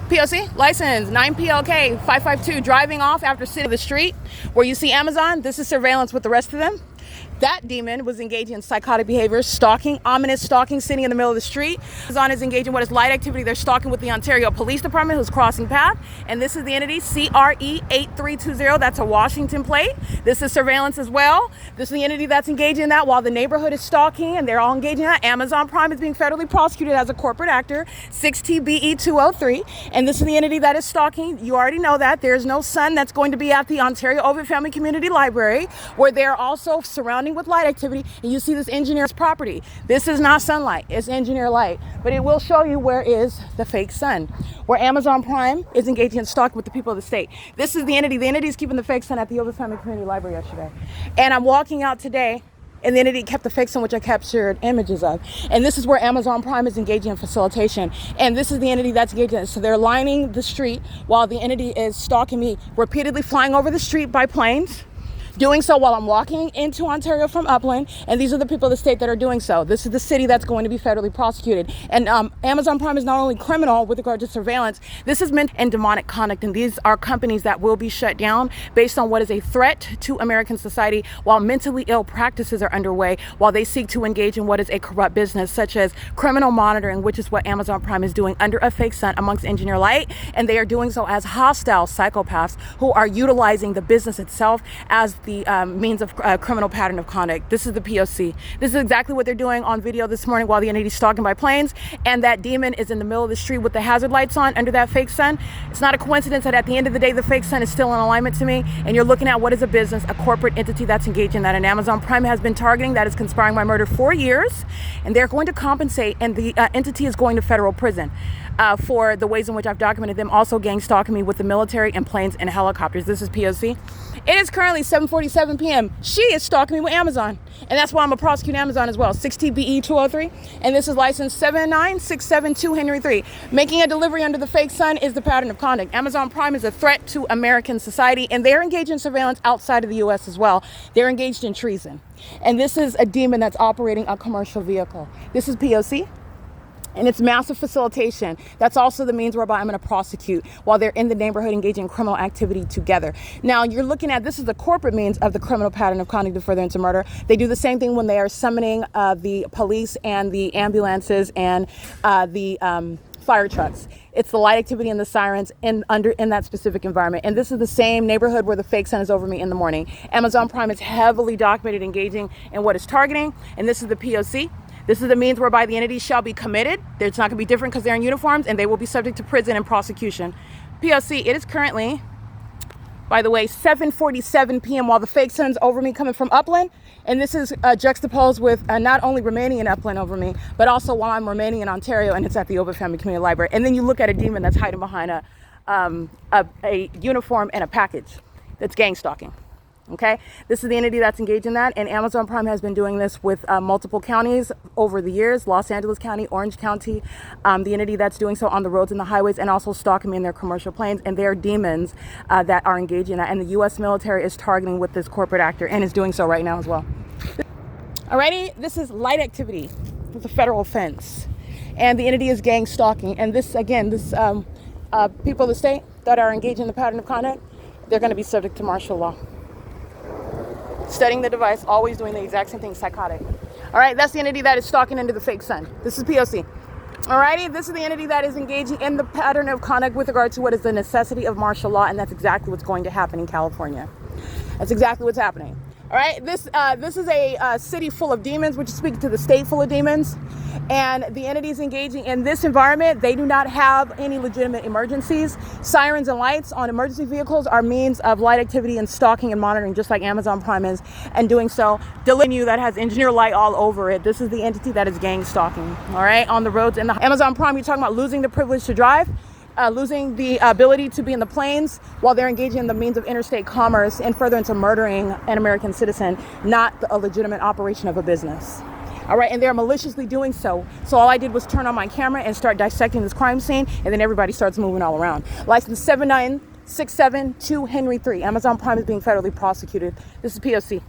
P.O.C. license 9PLK 552, driving off after sitting on the street where you see Amazon. This is surveillance with the rest of them. That demon was engaging in psychotic behavior, stalking, ominous stalking, sitting in the middle of the street. Amazon is engaging in what is light activity. They're stalking with the Ontario Police Department, who's crossing path. And this is the entity, CRE8320. That's a Washington plate. This is surveillance as well. This is the entity that's engaging in that while the neighborhood is stalking, and they're all engaging in that. Amazon Prime is being federally prosecuted as a corporate actor, 6TBE203. And this is the entity that is stalking. You already know that. There's no sun that's going to be at the Ontario Ovid Family Community Library, where they're also surrounding with light activity, and you see this engineer's property. This is not sunlight, it's engineer light, but it will show you where is the fake sun, where Amazon Prime is engaging in stalking with the people of the state. This is the entity is keeping the fake sun at the Ovid Family Community Library yesterday. And I'm walking out today, and the entity kept the fake sun, which I captured images of. And this is where Amazon Prime is engaging in facilitation. And this is the entity that's engaging in. So they're lining the street while the entity is stalking me, repeatedly flying over the street by planes, doing so while I'm walking into Ontario from Upland, and these are the people of the state that are doing so. This is the city that's going to be federally prosecuted. And Amazon Prime is not only criminal with regard to surveillance, this is meant and demonic conduct, and these are companies that will be shut down based on what is a threat to American society while mentally ill practices are underway, while they seek to engage in what is a corrupt business, such as criminal monitoring, which is what Amazon Prime is doing under a fake sun amongst engineer light, and they are doing so as hostile psychopaths who are utilizing the business itself as the means of criminal pattern of conduct. This is the P.O.C. This is exactly what they're doing on video this morning while the entity is stalking by planes, and that demon is in the middle of the street with the hazard lights on under that fake sun. It's not a coincidence that at the end of the day, the fake sun is still in alignment to me, and you're looking at what is a business, a corporate entity that's engaged in that. And Amazon Prime has been targeting, that is conspiring by murder, for years, and they're going to compensate, and the entity is going to federal prison for the ways in which I've documented them also gang stalking me with the military and planes and helicopters. This is P.O.C. It is currently 7:47 p.m. She is stalking me with Amazon, and that's why I'm going to prosecute Amazon as well. 6TBE203, and this is license 79672 Henry 3. Making a delivery under the fake sun is the pattern of conduct. Amazon Prime is a threat to American society, and they're engaged in surveillance outside of the U.S. as well. They're engaged in treason, and this is a demon that's operating a commercial vehicle. This is P.O.C. and it's massive facilitation. That's also the means whereby I'm going to prosecute while they're in the neighborhood engaging in criminal activity together. Now, you're looking at, this is the corporate means of the criminal pattern of conduct to furtherance of murder. They do the same thing when they are summoning the police and the ambulances and the fire trucks. It's the light activity and the sirens in that specific environment. And this is the same neighborhood where the fake sun is over me in the morning. Amazon Prime is heavily documented engaging in what is targeting, and this is the P.O.C. This is the means whereby the entities shall be committed. It's not going to be different because they're in uniforms, and they will be subject to prison and prosecution. P.O.C. It is currently, by the way, 7:47 p.m. while the fake sun's over me coming from Upland. And this is juxtaposed with not only remaining in Upland over me, but also while I'm remaining in Ontario, and it's at the Ovid Family Community Library. And then you look at a demon that's hiding behind a uniform and a package that's gang stalking. Okay, this is the entity that's engaged in that, and Amazon Prime has been doing this with multiple counties over the years: Los Angeles County, Orange County, the entity that's doing so on the roads and the highways, and also stalking in their commercial planes. And they're demons that are engaged in that, and the U.S. military is targeting with this corporate actor, and is doing so right now as well. Alrighty, this is light activity. It's a federal offense, and the entity is gang stalking. And this, again, people of the state that are engaged in the pattern of conduct, they're going to be subject to martial law. Studying the device, always doing the exact same thing, psychotic. All right, that's the entity that is stalking into the fake sun. This is P.O.C. All righty, this is the entity that is engaging in the pattern of conduct with regard to what is the necessity of martial law, and that's exactly what's going to happen in California. That's exactly what's happening. All right, this is a city full of demons, which is speaking to the state full of demons. And the entities engaging in this environment, they do not have any legitimate emergencies. Sirens and lights on emergency vehicles are means of light activity and stalking and monitoring, just like Amazon Prime is, and doing so. Delivering you that has engineer light all over it. This is the entity that is gang stalking, all right, on the roads. And the Amazon Prime, you're talking about losing the privilege to drive, losing the ability to be in the planes while they're engaging in the means of interstate commerce and further into murdering an American citizen, not a legitimate operation of a business. All right, and they're maliciously doing so. So all I did was turn on my camera and start dissecting this crime scene, and then everybody starts moving all around. License 79672 Henry 3. Amazon Prime is being federally prosecuted. This is P.O.C.